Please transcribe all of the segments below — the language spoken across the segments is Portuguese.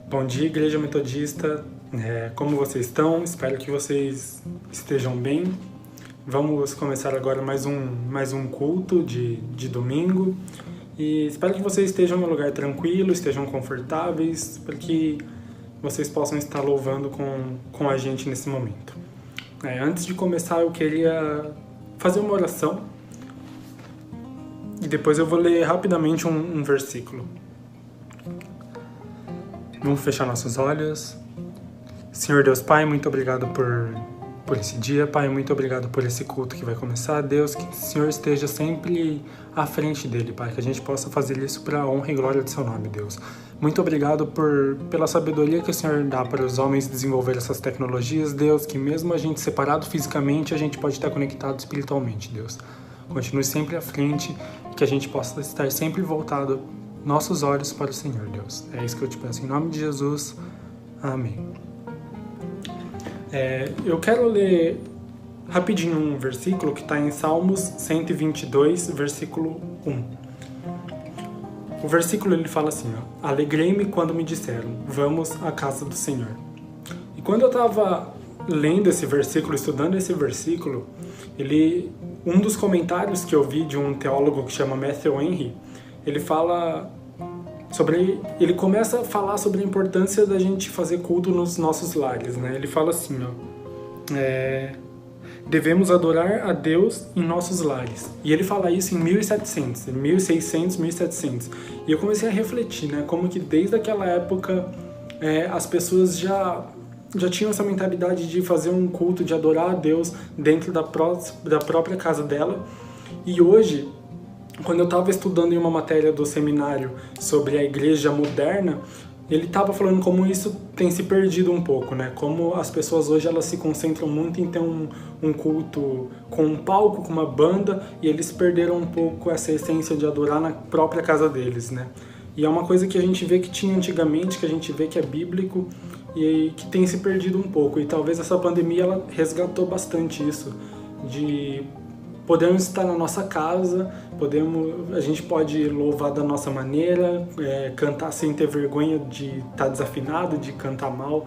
Bom dia, Igreja Metodista. Como vocês estão? Espero que vocês estejam bem. Vamos começar agora mais um culto de domingo. E espero que vocês estejam em um lugar tranquilo, estejam confortáveis, para que vocês possam estar louvando com a gente nesse momento. Antes de começar, eu queria fazer uma oração. E depois eu vou ler rapidamente um versículo. Vamos fechar nossos olhos. Senhor Deus Pai, muito obrigado por esse dia. Pai, muito obrigado por esse culto que vai começar. Deus, que o Senhor esteja sempre à frente dele, Pai. Que a gente possa fazer isso para a honra e glória do seu nome, Deus. Muito obrigado pela sabedoria que o Senhor dá para os homens desenvolver essas tecnologias, Deus. Que mesmo a gente separado fisicamente, a gente pode estar conectado espiritualmente, Deus. Continue sempre à frente e que a gente possa estar sempre voltado nossos olhos para o Senhor, Deus. É isso que eu te peço em nome de Jesus. Amém. Eu quero ler rapidinho um versículo que está em Salmos 122, versículo 1. O versículo ele fala assim, ó: Alegrei-me quando me disseram, vamos à casa do Senhor. E quando eu estava lendo esse versículo, estudando esse versículo, um dos comentários que eu vi de um teólogo que chama Matthew Henry, ele começa a falar sobre a importância da gente fazer culto nos nossos lares, né? Ele fala assim, devemos adorar a Deus em nossos lares. E ele fala isso em 1700, 1600, 1700. E eu comecei a refletir, né? Como que desde aquela época as pessoas já tinham essa mentalidade de fazer um culto, de adorar a Deus dentro da própria casa dela. E hoje, quando eu estava estudando em uma matéria do seminário sobre a igreja moderna, ele estava falando como isso tem se perdido um pouco, né? Como as pessoas hoje elas se concentram muito em ter um culto com um palco, com uma banda, e eles perderam um pouco essa essência de adorar na própria casa deles, né? E é uma coisa que a gente vê que tinha antigamente, que a gente vê que é bíblico e que tem se perdido um pouco. E talvez essa pandemia ela resgatou bastante isso, de podemos estar na nossa casa, a gente pode louvar da nossa maneira, cantar sem ter vergonha de estar desafinado, de cantar mal.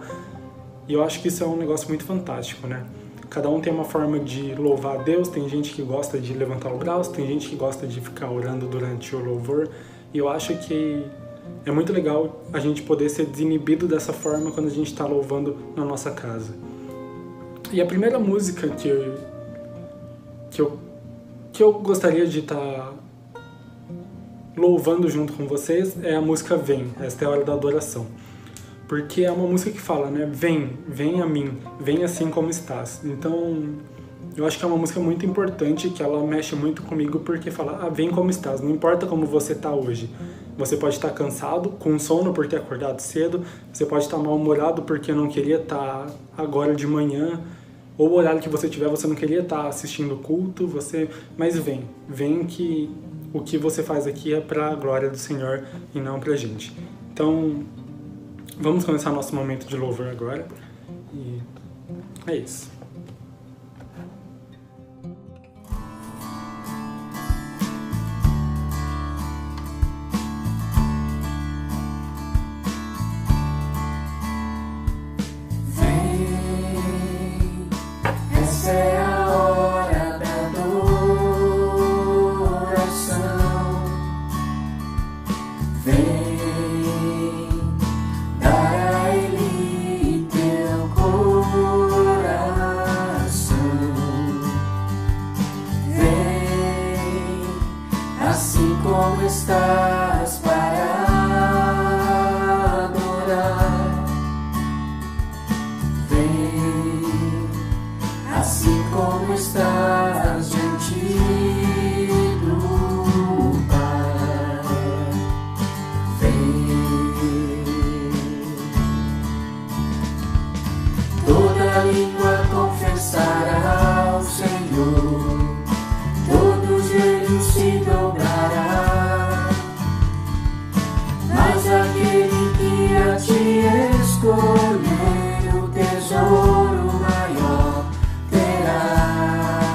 E eu acho que isso é um negócio muito fantástico, né? Cada um tem uma forma de louvar a Deus, tem gente que gosta de levantar o braço, tem gente que gosta de ficar orando durante o louvor. E eu acho que é muito legal a gente poder ser desinibido dessa forma quando a gente está louvando na nossa casa. E a primeira música que eu gostaria de estar louvando junto com vocês é a música Vem. Esta é a hora da adoração. Porque é uma música que fala, né? Vem a mim, vem assim como estás. Então, eu acho que é uma música muito importante, que ela mexe muito comigo, porque fala, vem como estás, não importa como você está hoje. Você pode estar cansado, com sono por ter acordado cedo, você pode estar mal-humorado porque não queria estar agora de manhã, ou o horário que você tiver, você não queria estar assistindo o culto, mas vem que o que você faz aqui é para a glória do Senhor e não para a gente. Então, vamos começar nosso momento de louvor agora, e é isso. Escolher o tesouro maior terá.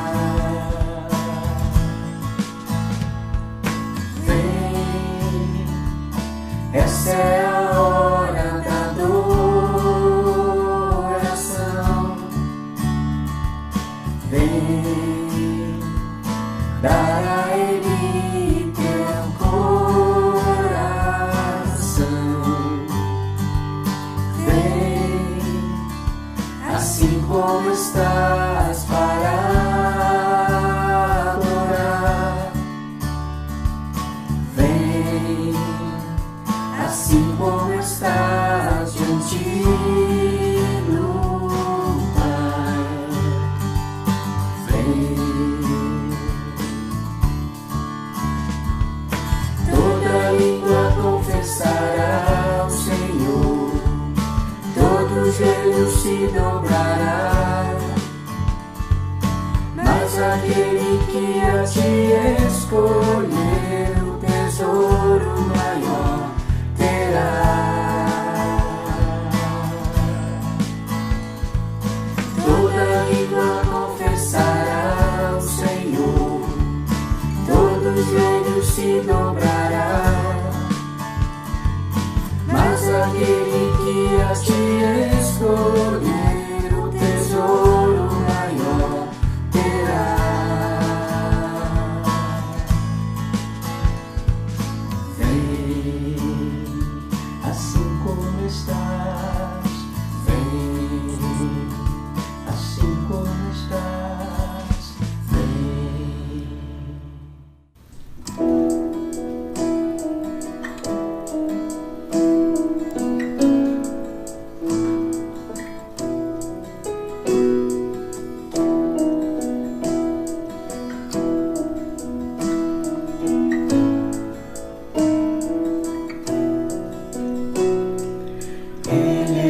se dobrará, mas aquele que a ti escolher o tesouro maior terá. Toda língua confessará o Senhor, todo joelho se dobrará, mas aquele que a ti escolher o tesouro maior terá. Vem, assim como estás, vem, assim como estás, vem.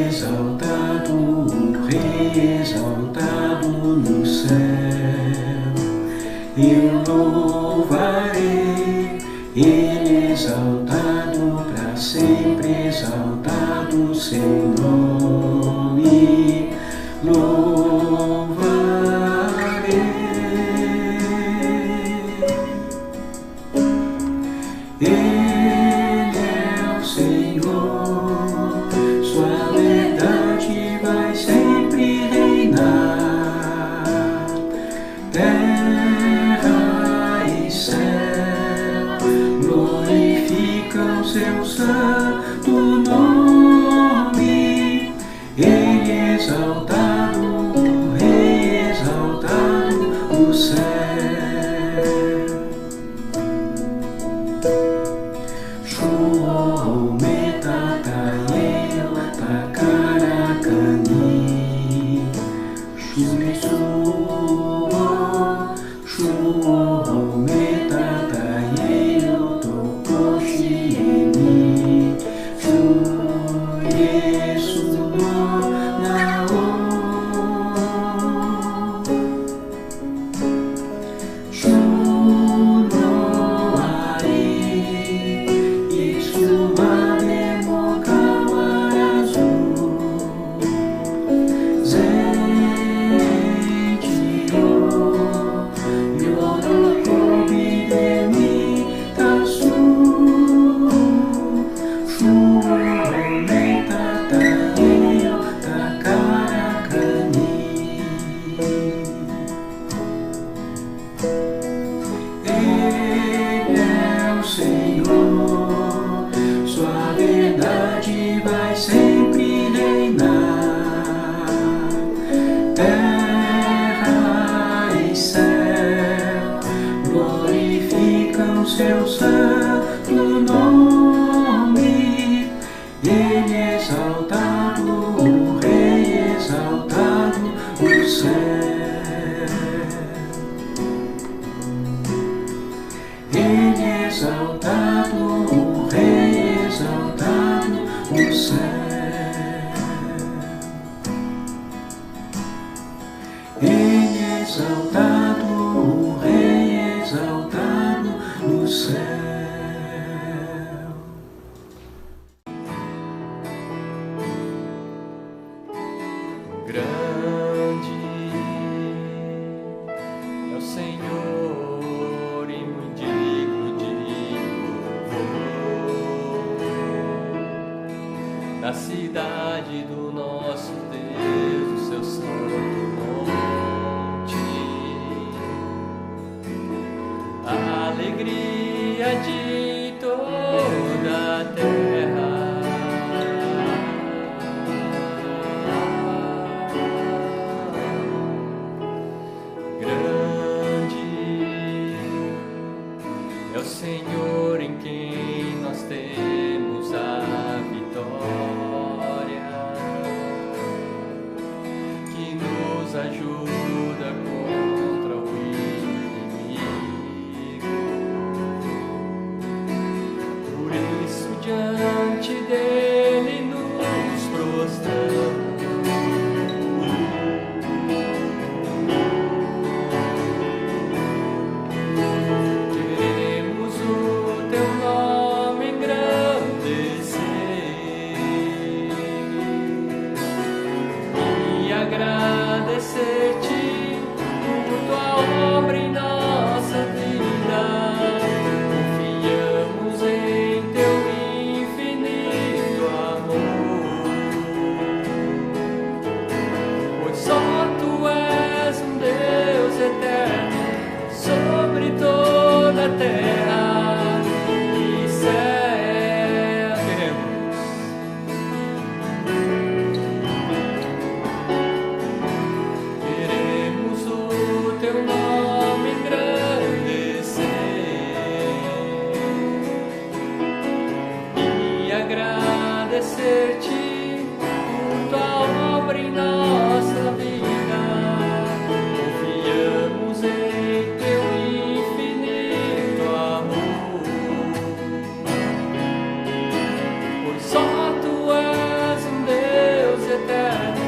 Exaltado, o Rei exaltado no céu, eu louvarei. Ele exaltado para sempre, exaltado seu nome, louvarei. Ele é o Senhor, sua verdade vai sempre reinar. Terra e céu glorificam seu santo nome. Ele é exaltado, o Rei exaltado no céu. Seu santo nome, ele é exaltado, o Rei exaltado no céu. Ele é exaltado, o Rei exaltado no céu. Ele é exaltado, o Rei exaltado no céu. Grande é o Senhor e muito digno de louvor, na cidade do nosso Deus, o seu santo monte. A alegria de toda a terra, grande é o Senhor em quem nós temos a vitória, que nos ajuda contra o inimigo. Por isso diante dele nos prostramos terra e céu. Queremos o teu nome engrandecer e agradecer-te por tua obra em nossa vida. Confiamos em teu infinito amor, pois só tu és um Deus eterno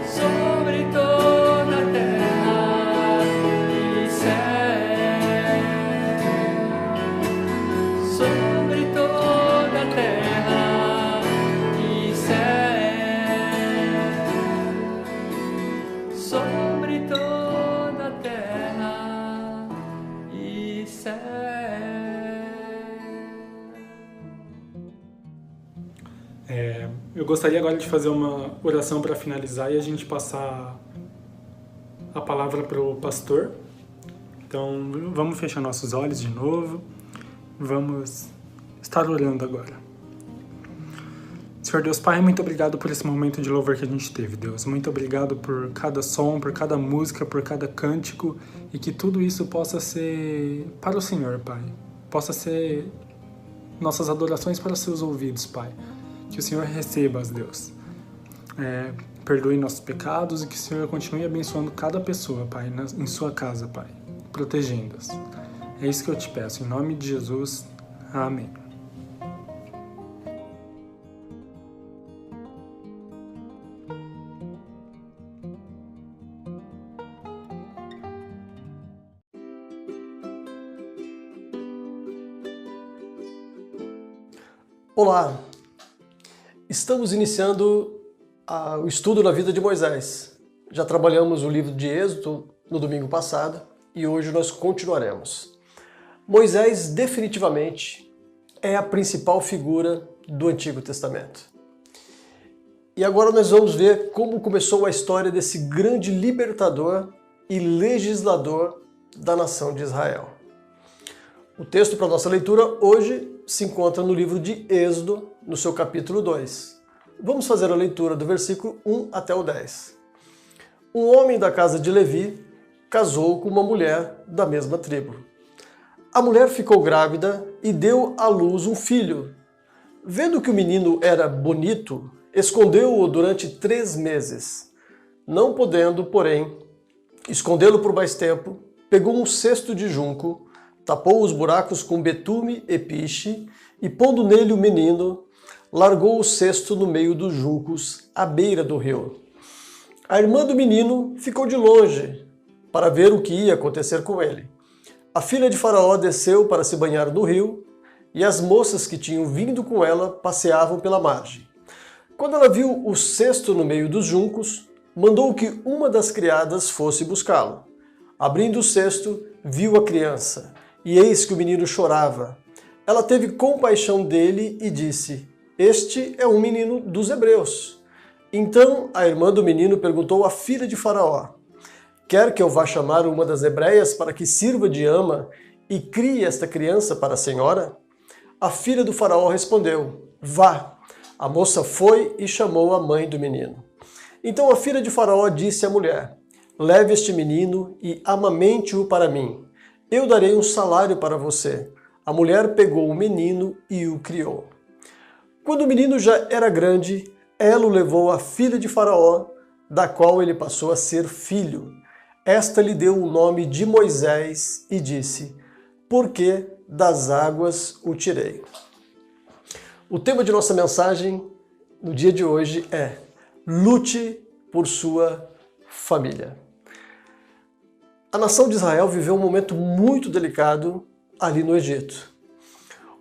sobre toda a terra e céu, sobre toda a terra e céu, sobre toda a terra e céu. Eu gostaria agora de fazer uma oração para finalizar e a gente passar a palavra para o pastor. Então, vamos fechar nossos olhos de novo. Vamos estar orando agora. Senhor Deus Pai, muito obrigado por esse momento de louvor que a gente teve, Deus. Muito obrigado por cada som, por cada música, por cada cântico, e que tudo isso possa ser para o Senhor, Pai. Possa ser nossas adorações para os seus ouvidos, Pai. Que o Senhor receba, Deus. Perdoe nossos pecados e que o Senhor continue abençoando cada pessoa, Pai, em sua casa, Pai, protegendo-as. É isso que eu te peço, em nome de Jesus. Amém. Olá, estamos iniciando o estudo na vida de Moisés. Já trabalhamos o livro de Êxodo no domingo passado e hoje nós continuaremos. Moisés definitivamente é a principal figura do Antigo Testamento. E agora nós vamos ver como começou a história desse grande libertador e legislador da nação de Israel. O texto para nossa leitura hoje se encontra no livro de Êxodo, no seu capítulo 2. Vamos fazer a leitura do versículo 1 até o 10. Um homem da casa de Levi casou com uma mulher da mesma tribo. A mulher ficou grávida e deu à luz um filho. Vendo que o menino era bonito, escondeu-o durante 3 meses. Não podendo, porém, escondê-lo por mais tempo, pegou um cesto de junco, tapou os buracos com betume e piche, e pondo nele o menino, largou o cesto no meio dos juncos, à beira do rio. A irmã do menino ficou de longe, para ver o que ia acontecer com ele. A filha de Faraó desceu para se banhar no rio, e as moças que tinham vindo com ela passeavam pela margem. Quando ela viu o cesto no meio dos juncos, mandou que uma das criadas fosse buscá-lo. Abrindo o cesto, viu a criança, e eis que o menino chorava. Ela teve compaixão dele e disse: "Este é um menino dos hebreus." Então a irmã do menino perguntou à filha de Faraó: "Quer que eu vá chamar uma das hebreias para que sirva de ama e crie esta criança para a senhora?" A filha do Faraó respondeu: "Vá." A moça foi e chamou a mãe do menino. Então a filha de Faraó disse à mulher: "Leve este menino e amamente-o para mim. Eu darei um salário para você." A mulher pegou o menino e o criou. Quando o menino já era grande, ela o levou à filha de Faraó, da qual ele passou a ser filho. Esta lhe deu o nome de Moisés e disse: "Porque das águas o tirei." O tema de nossa mensagem no dia de hoje é: lute por sua família. A nação de Israel viveu um momento muito delicado ali no Egito.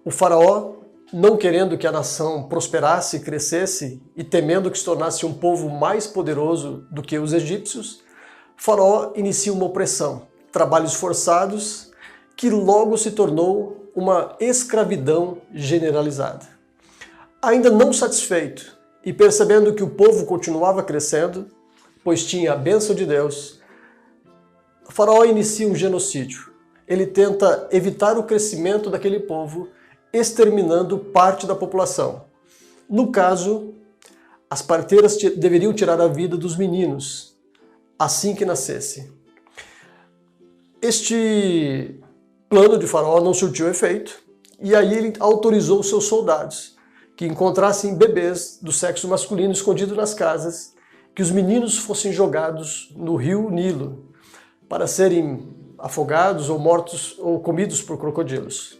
O faraó, não querendo que a nação prosperasse e crescesse e temendo que se tornasse um povo mais poderoso do que os egípcios, o faraó inicia uma opressão, trabalhos forçados, que logo se tornou uma escravidão generalizada. Ainda não satisfeito e percebendo que o povo continuava crescendo, pois tinha a bênção de Deus, o faraó inicia um genocídio. ele tenta evitar o crescimento daquele povo, exterminando parte da população. No caso, as parteiras deveriam tirar a vida dos meninos assim que nascesse. Este plano de Faraó não surtiu efeito, e aí ele autorizou seus soldados que encontrassem bebês do sexo masculino escondidos nas casas, que os meninos fossem jogados no rio Nilo para serem afogados ou mortos ou comidos por crocodilos.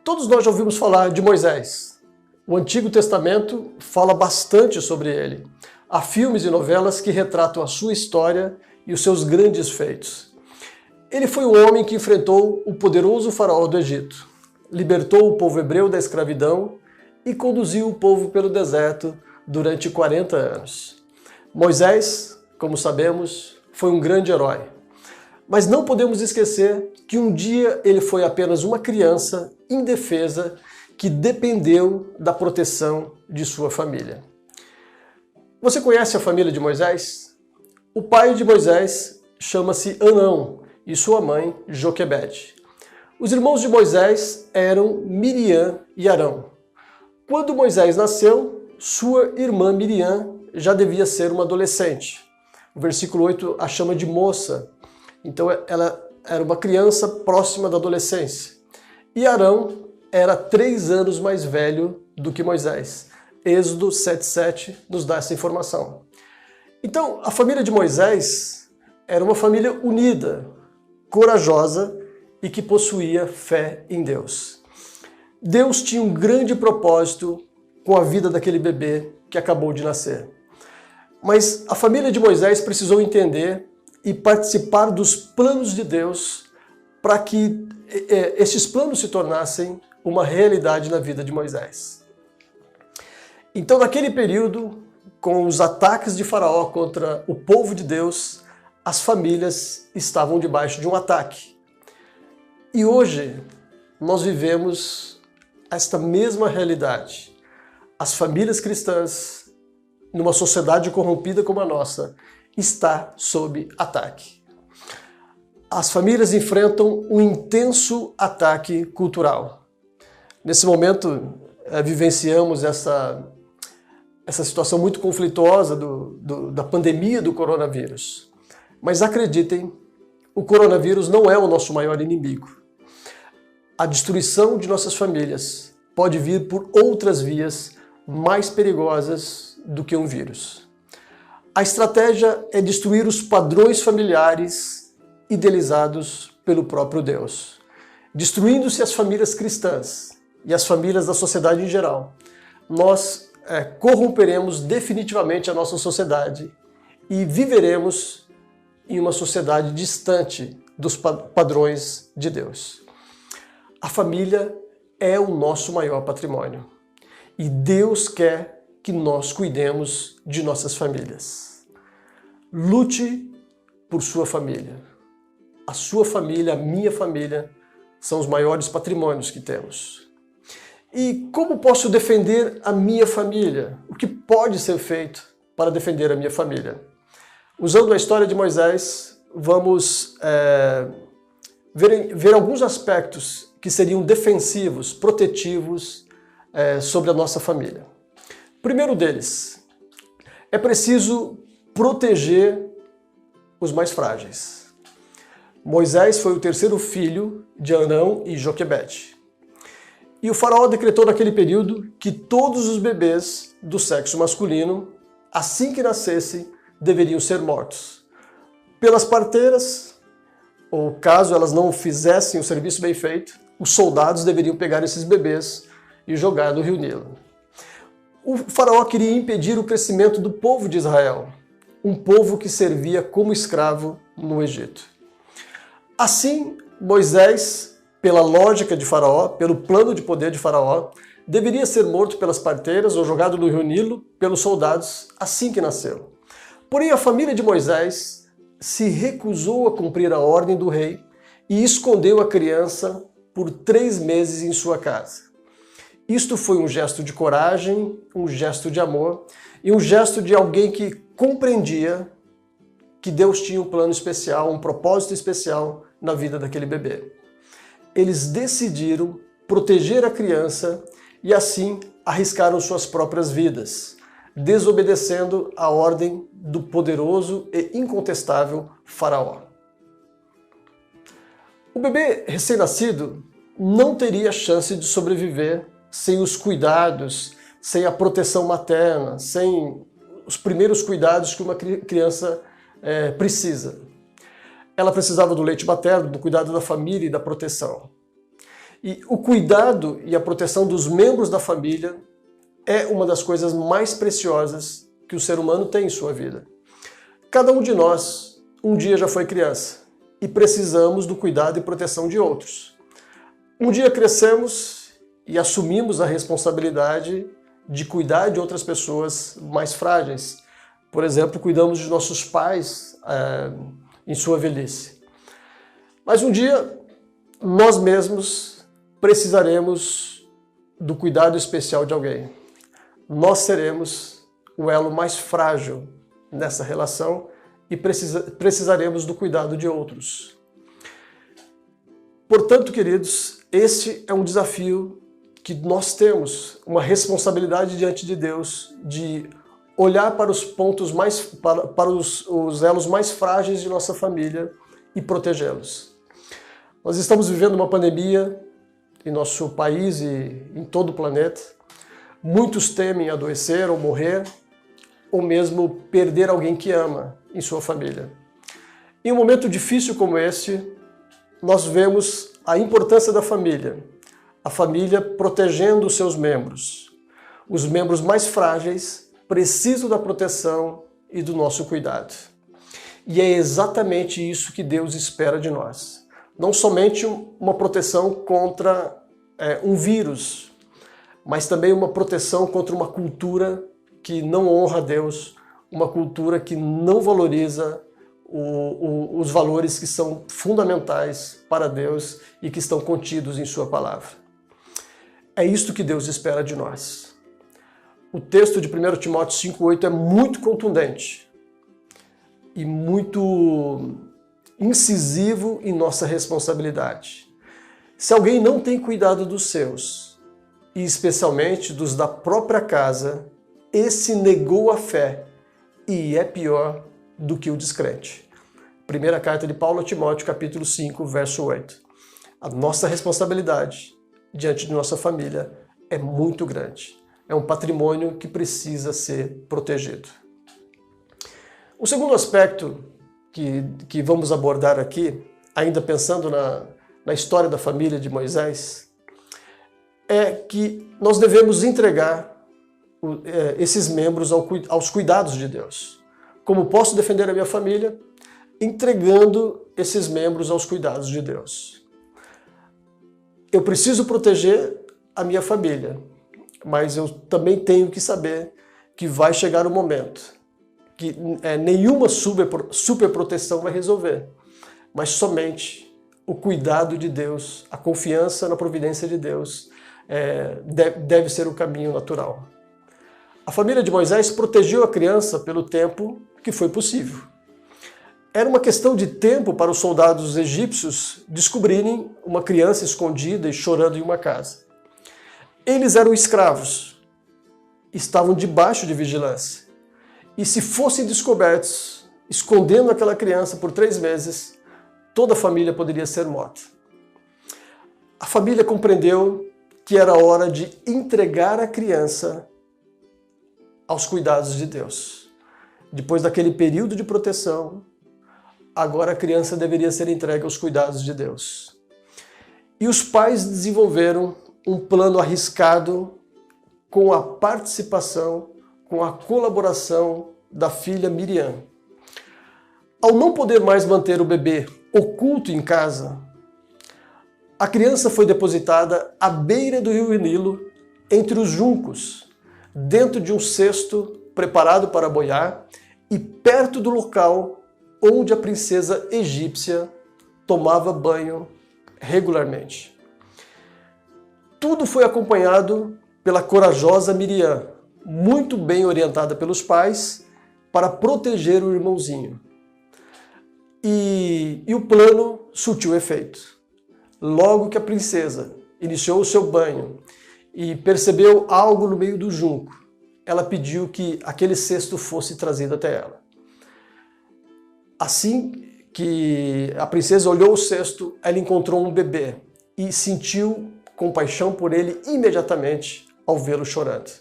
Todos nós já ouvimos falar de Moisés. O Antigo Testamento fala bastante sobre ele. Há filmes e novelas que retratam a sua história e os seus grandes feitos. Ele foi o homem que enfrentou o poderoso faraó do Egito, libertou o povo hebreu da escravidão e conduziu o povo pelo deserto durante 40 anos. Moisés, como sabemos, foi um grande herói. Mas não podemos esquecer que um dia ele foi apenas uma criança indefesa que dependeu da proteção de sua família. Você conhece a família de Moisés? O pai de Moisés chama-se Anão e sua mãe Joquebede. Os irmãos de Moisés eram Miriam e Arão. Quando Moisés nasceu, sua irmã Miriam já devia ser uma adolescente. O versículo 8 a chama de moça. Então ela era uma criança próxima da adolescência. E Arão era 3 anos mais velho do que Moisés. Êxodo 7:7 nos dá essa informação. Então, a família de Moisés era uma família unida, corajosa e que possuía fé em Deus. Deus tinha um grande propósito com a vida daquele bebê que acabou de nascer. Mas a família de Moisés precisou entender e participar dos planos de Deus para que esses planos se tornassem uma realidade na vida de Moisés. Então, naquele período, com os ataques de Faraó contra o povo de Deus, as famílias estavam debaixo de um ataque. E hoje nós vivemos esta mesma realidade. As famílias cristãs, numa sociedade corrompida como a nossa, está sob ataque. As famílias enfrentam um intenso ataque cultural. Nesse momento, vivenciamos essa situação muito conflituosa da pandemia do coronavírus. Mas acreditem, o coronavírus não é o nosso maior inimigo. A destruição de nossas famílias pode vir por outras vias mais perigosas do que um vírus. A estratégia é destruir os padrões familiares idealizados pelo próprio Deus. Destruindo-se as famílias cristãs e as famílias da sociedade em geral, nós corromperemos definitivamente a nossa sociedade e viveremos em uma sociedade distante dos padrões de Deus. A família é o nosso maior patrimônio e Deus quer que nós cuidemos de nossas famílias. Lute por sua família. A sua família, a minha família, são os maiores patrimônios que temos. E como posso defender a minha família? O que pode ser feito para defender a minha família? Usando a história de Moisés, vamos ver alguns aspectos que seriam defensivos, protetivos sobre a nossa família. Primeiro deles, é preciso proteger os mais frágeis. Moisés foi o terceiro filho de Arão e Joquebede. E o faraó decretou naquele período que todos os bebês do sexo masculino, assim que nascessem, deveriam ser mortos. Pelas parteiras, ou caso elas não fizessem o serviço bem feito, os soldados deveriam pegar esses bebês e jogar no rio Nilo. O faraó queria impedir o crescimento do povo de Israel, um povo que servia como escravo no Egito. Assim, Moisés, pela lógica de Faraó, pelo plano de poder de Faraó, deveria ser morto pelas parteiras ou jogado no rio Nilo pelos soldados assim que nasceu. Porém, a família de Moisés se recusou a cumprir a ordem do rei e escondeu a criança por 3 meses em sua casa. Isto foi um gesto de coragem, um gesto de amor e um gesto de alguém que compreendia que Deus tinha um plano especial, um propósito especial na vida daquele bebê. Eles decidiram proteger a criança e assim arriscaram suas próprias vidas, desobedecendo a ordem do poderoso e incontestável Faraó. O bebê recém-nascido não teria chance de sobreviver sem os cuidados, sem a proteção materna, sem os primeiros cuidados que uma criança precisa. Ela precisava do leite materno, do cuidado da família e da proteção. E o cuidado e a proteção dos membros da família é uma das coisas mais preciosas que o ser humano tem em sua vida. Cada um de nós um dia já foi criança e precisamos do cuidado e proteção de outros. Um dia crescemos e assumimos a responsabilidade de cuidar de outras pessoas mais frágeis. Por exemplo, cuidamos de nossos pais em sua velhice. Mas um dia nós mesmos precisaremos do cuidado especial de alguém. Nós seremos o elo mais frágil nessa relação e precisaremos do cuidado de outros. Portanto, queridos, este é um desafio que nós temos, uma responsabilidade diante de Deus de olhar para os pontos para os elos mais frágeis de nossa família e protegê-los. Nós estamos vivendo uma pandemia em nosso país e em todo o planeta. Muitos temem adoecer ou morrer, ou mesmo perder alguém que ama em sua família. Em um momento difícil como este, nós vemos a importância da família, a família protegendo os seus membros. Os membros mais frágeis precisam da proteção e do nosso cuidado. E é exatamente isso que Deus espera de nós. Não somente uma proteção contra um vírus, mas também uma proteção contra uma cultura que não honra a Deus, uma cultura que não valoriza os valores que são fundamentais para Deus e que estão contidos em sua palavra. É isto que Deus espera de nós. O texto de 1 Timóteo 5,8 é muito contundente e muito incisivo em nossa responsabilidade. Se alguém não tem cuidado dos seus, e especialmente dos da própria casa, esse negou a fé e é pior do que o descrente. Primeira carta de Paulo a Timóteo, capítulo 5, verso 8. A nossa responsabilidade diante de nossa família é muito grande. É um patrimônio que precisa ser protegido. O segundo aspecto que vamos abordar aqui, ainda pensando na história da família de Moisés, é que nós devemos entregar esses membros aos cuidados de Deus. Como posso defender a minha família? Entregando esses membros aos cuidados de Deus. Eu preciso proteger a minha família, mas eu também tenho que saber que vai chegar o momento que nenhuma superproteção vai resolver, mas somente o cuidado de Deus, a confiança na providência de Deus deve ser o caminho natural. A família de Moisés protegeu a criança pelo tempo que foi possível. Era uma questão de tempo para os soldados egípcios descobrirem uma criança escondida e chorando em uma casa. Eles eram escravos, estavam debaixo de vigilância. E se fossem descobertos escondendo aquela criança por 3 meses, toda a família poderia ser morta. A família compreendeu que era hora de entregar a criança aos cuidados de Deus. Depois daquele período de proteção, agora a criança deveria ser entregue aos cuidados de Deus. E os pais desenvolveram um plano arriscado com a participação, com a colaboração da filha Miriam. Ao não poder mais manter o bebê oculto em casa, a criança foi depositada à beira do rio Nilo, entre os juncos, dentro de um cesto preparado para boiar e perto do local onde a princesa egípcia tomava banho regularmente. Tudo foi acompanhado pela corajosa Miriam, muito bem orientada pelos pais, para proteger o irmãozinho. E o plano surtiu efeito. Logo que a princesa iniciou o seu banho e percebeu algo no meio do junco, ela pediu que aquele cesto fosse trazido até ela. Assim que a princesa olhou o cesto, ela encontrou um bebê e sentiu compaixão por ele imediatamente ao vê-lo chorando.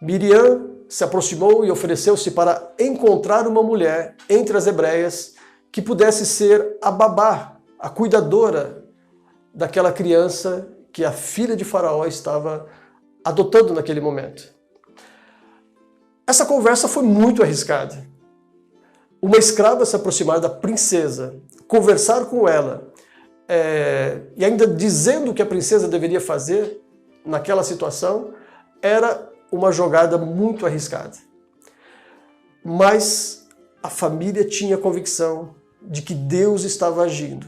Miriam se aproximou e ofereceu-se para encontrar uma mulher entre as hebreias que pudesse ser a babá, a cuidadora daquela criança que a filha de Faraó estava adotando naquele momento. Essa conversa foi muito arriscada. Uma escrava se aproximar da princesa, conversar com ela, e ainda dizendo o que a princesa deveria fazer naquela situação, era uma jogada muito arriscada. Mas a família tinha convicção de que Deus estava agindo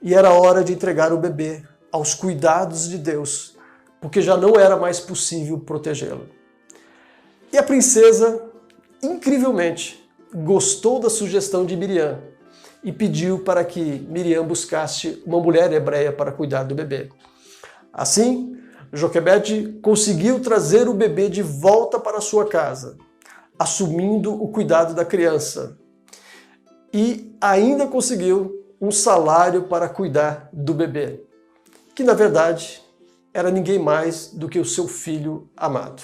e era hora de entregar o bebê aos cuidados de Deus, porque já não era mais possível protegê-lo. E a princesa, incrivelmente, gostou da sugestão de Miriam e pediu para que Miriam buscasse uma mulher hebreia para cuidar do bebê. Assim, Joquebede conseguiu trazer o bebê de volta para sua casa, assumindo o cuidado da criança. E ainda conseguiu um salário para cuidar do bebê, que na verdade era ninguém mais do que o seu filho amado.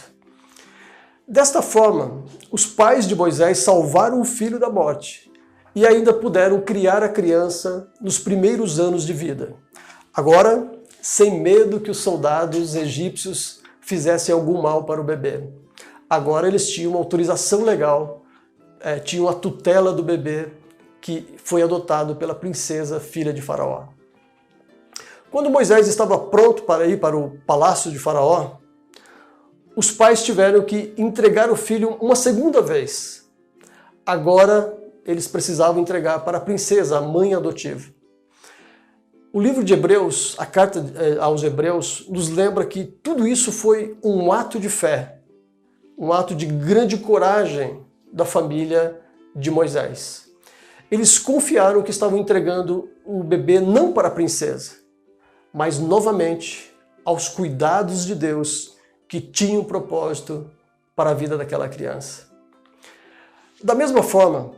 Desta forma, os pais de Moisés salvaram o filho da morte e ainda puderam criar a criança nos primeiros anos de vida. Agora, sem medo que os soldados egípcios fizessem algum mal para o bebê. Agora eles tinham uma autorização legal, tinham a tutela do bebê que foi adotado pela princesa, filha de Faraó. Quando Moisés estava pronto para ir para o palácio de Faraó, os pais tiveram que entregar o filho uma segunda vez. Agora eles precisavam entregar para a princesa, a mãe adotiva. O livro de Hebreus, a carta aos Hebreus, nos lembra que tudo isso foi um ato de fé, um ato de grande coragem da família de Moisés. Eles confiaram que estavam entregando o bebê não para a princesa, mas novamente aos cuidados de Deus que tinham propósito para a vida daquela criança. Da mesma forma,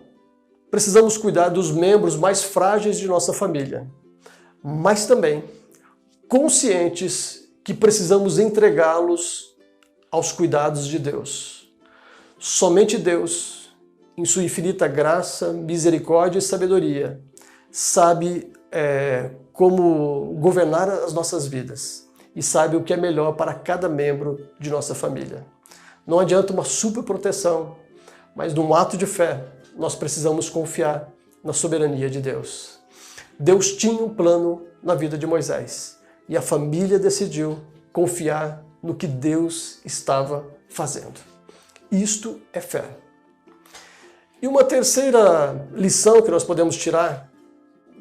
precisamos cuidar dos membros mais frágeis de nossa família, mas também conscientes que precisamos entregá-los aos cuidados de Deus. Somente Deus, em sua infinita graça, misericórdia e sabedoria, sabe como governar as nossas vidas e sabe o que é melhor para cada membro de nossa família. Não adianta uma super proteção, mas num ato de fé, nós precisamos confiar na soberania de Deus. Deus tinha um plano na vida de Moisés e a família decidiu confiar no que Deus estava fazendo. Isto é fé. E uma terceira lição que nós podemos tirar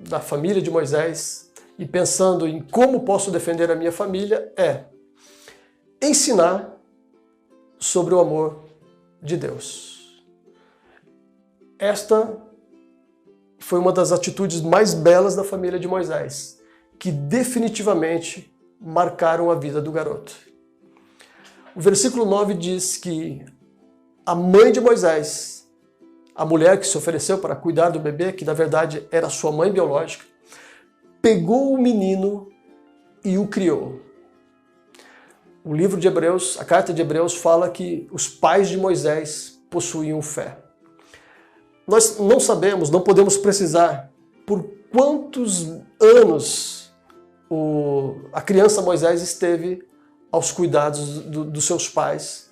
da família de Moisés e pensando em como posso defender a minha família é ensinar sobre o amor de Deus. Esta foi uma das atitudes mais belas da família de Moisés, que definitivamente marcaram a vida do garoto. O versículo 9 diz que a mãe de Moisés, a mulher que se ofereceu para cuidar do bebê, que na verdade era sua mãe biológica, pegou o menino e o criou. O livro de Hebreus, a carta de Hebreus, fala que os pais de Moisés possuíam fé. Nós não sabemos, não podemos precisar por quantos anos a criança Moisés esteve aos cuidados dos seus pais,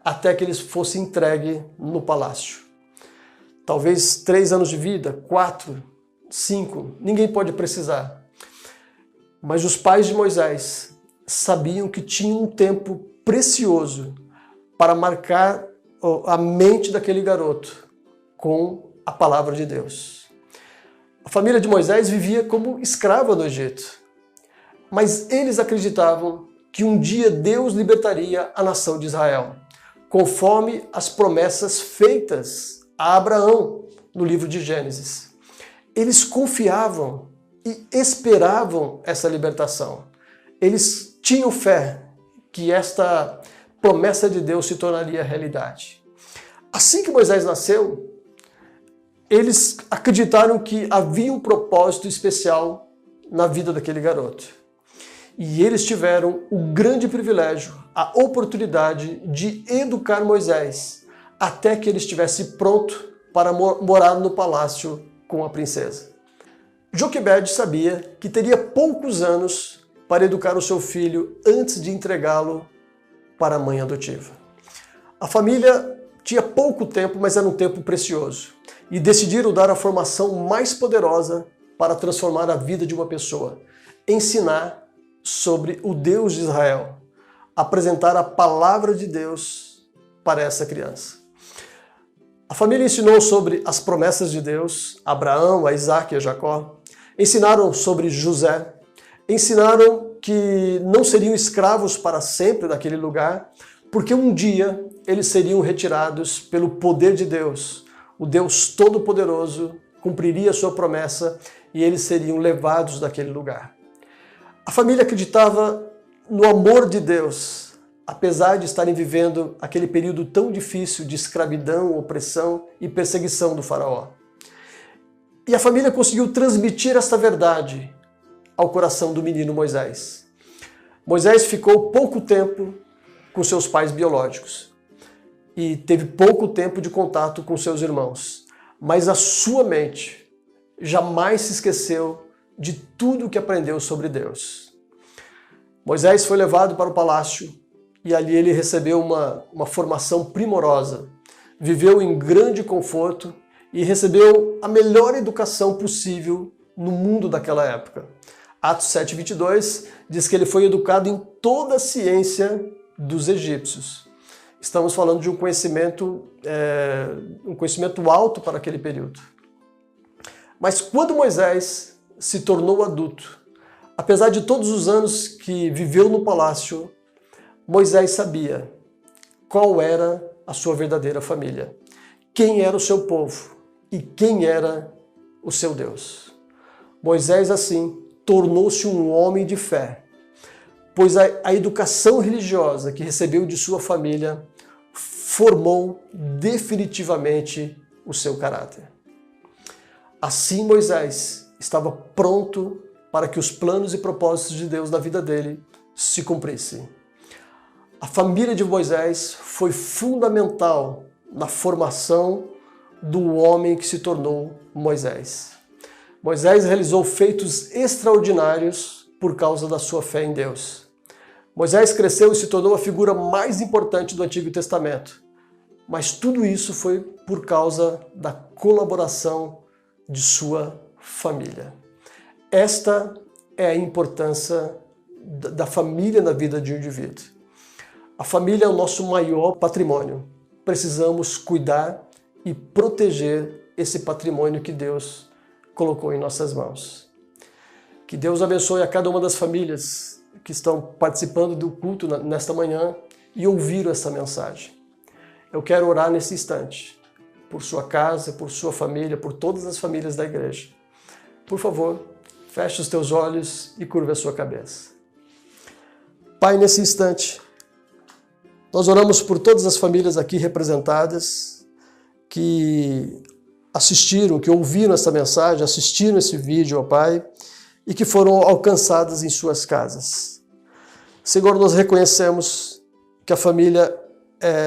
até que ele fosse entregue no palácio. Talvez 3 anos de vida, 4, 5, ninguém pode precisar. Mas os pais de Moisés sabiam que tinham um tempo precioso para marcar a mente daquele garoto com a palavra de Deus. A família de Moisés vivia como escrava no Egito, mas eles acreditavam que um dia Deus libertaria a nação de Israel, conforme as promessas feitas a Abraão no livro de Gênesis. Eles confiavam e esperavam essa libertação. Eles tinham fé que esta promessa de Deus se tornaria realidade. Assim que Moisés nasceu, eles acreditaram que havia um propósito especial na vida daquele garoto. E eles tiveram o grande privilégio, a oportunidade de educar Moisés até que ele estivesse pronto para morar no palácio com a princesa. Joquebede sabia que teria poucos anos para educar o seu filho antes de entregá-lo para a mãe adotiva. A família tinha pouco tempo, mas era um tempo precioso, e decidiram dar a formação mais poderosa para transformar a vida de uma pessoa, ensinar sobre o Deus de Israel, apresentar a palavra de Deus para essa criança. A família ensinou sobre as promessas de Deus, a Abraão, a Isaac e a Jacó, ensinaram sobre José, ensinaram que não seriam escravos para sempre naquele lugar, porque um dia eles seriam retirados pelo poder de Deus. O Deus Todo-Poderoso cumpriria a sua promessa e eles seriam levados daquele lugar. A família acreditava no amor de Deus, apesar de estarem vivendo aquele período tão difícil de escravidão, opressão e perseguição do faraó. E a família conseguiu transmitir esta verdade ao coração do menino Moisés. Moisés ficou pouco tempo com seus pais biológicos e teve pouco tempo de contato com seus irmãos, mas a sua mente jamais se esqueceu de tudo o que aprendeu sobre Deus. Moisés foi levado para o palácio e ali ele recebeu uma formação primorosa, viveu em grande conforto e recebeu a melhor educação possível no mundo daquela época. Atos 7:22 diz que ele foi educado em toda a ciência dos egípcios. Estamos falando de um conhecimento alto para aquele período. Mas quando Moisés se tornou adulto, apesar de todos os anos que viveu no palácio, Moisés sabia qual era a sua verdadeira família, quem era o seu povo e quem era o seu Deus. Moisés, assim, tornou-se um homem de fé, pois a educação religiosa que recebeu de sua família formou definitivamente o seu caráter. Assim, Moisés estava pronto para que os planos e propósitos de Deus na vida dele se cumprissem. A família de Moisés foi fundamental na formação do homem que se tornou Moisés. Moisés realizou feitos extraordinários por causa da sua fé em Deus. Moisés cresceu e se tornou a figura mais importante do Antigo Testamento. Mas tudo isso foi por causa da colaboração de sua família. Esta é a importância da família na vida de um indivíduo. A família é o nosso maior patrimônio. Precisamos cuidar e proteger esse patrimônio que Deus colocou em nossas mãos. Que Deus abençoe a cada uma das famílias que estão participando do culto nesta manhã e ouviram essa mensagem. Eu quero orar nesse instante por sua casa, por sua família, por todas as famílias da igreja. Por favor, feche os teus olhos e curva a sua cabeça. Pai, nesse instante, nós oramos por todas as famílias aqui representadas que assistiram, que ouviram essa mensagem, assistiram esse vídeo, ó Pai, e que foram alcançadas em suas casas. Senhor, nós reconhecemos que a família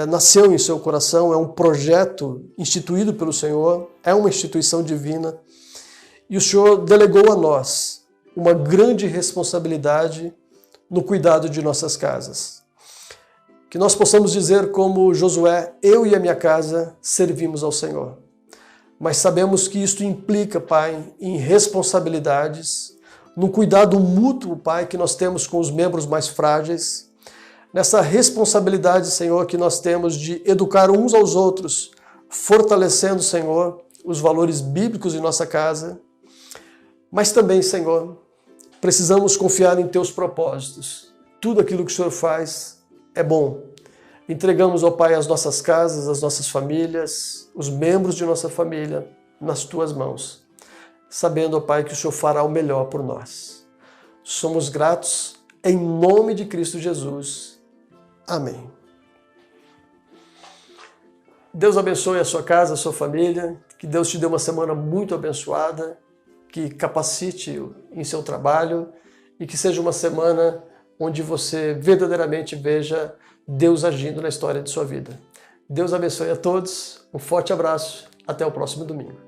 nasceu em seu coração, é um projeto instituído pelo Senhor, é uma instituição divina, e o Senhor delegou a nós uma grande responsabilidade no cuidado de nossas casas. Que nós possamos dizer como Josué, eu e a minha casa servimos ao Senhor. Mas sabemos que isto implica, Pai, em responsabilidades, no cuidado mútuo, Pai, que nós temos com os membros mais frágeis, nessa responsabilidade, Senhor, que nós temos de educar uns aos outros, fortalecendo, Senhor, os valores bíblicos em nossa casa. Mas também, Senhor, precisamos confiar em Teus propósitos. Tudo aquilo que o Senhor faz é bom. Entregamos, ó Pai, as nossas casas, as nossas famílias, os membros de nossa família nas Tuas mãos. sabendo, ó Pai, que o Senhor fará o melhor por nós. Somos gratos em nome de Cristo Jesus. Amém. Deus abençoe a sua casa, a sua família, que Deus te dê uma semana muito abençoada, que capacite em seu trabalho e que seja uma semana onde você verdadeiramente veja Deus agindo na história de sua vida. Deus abençoe a todos, um forte abraço, até o próximo domingo.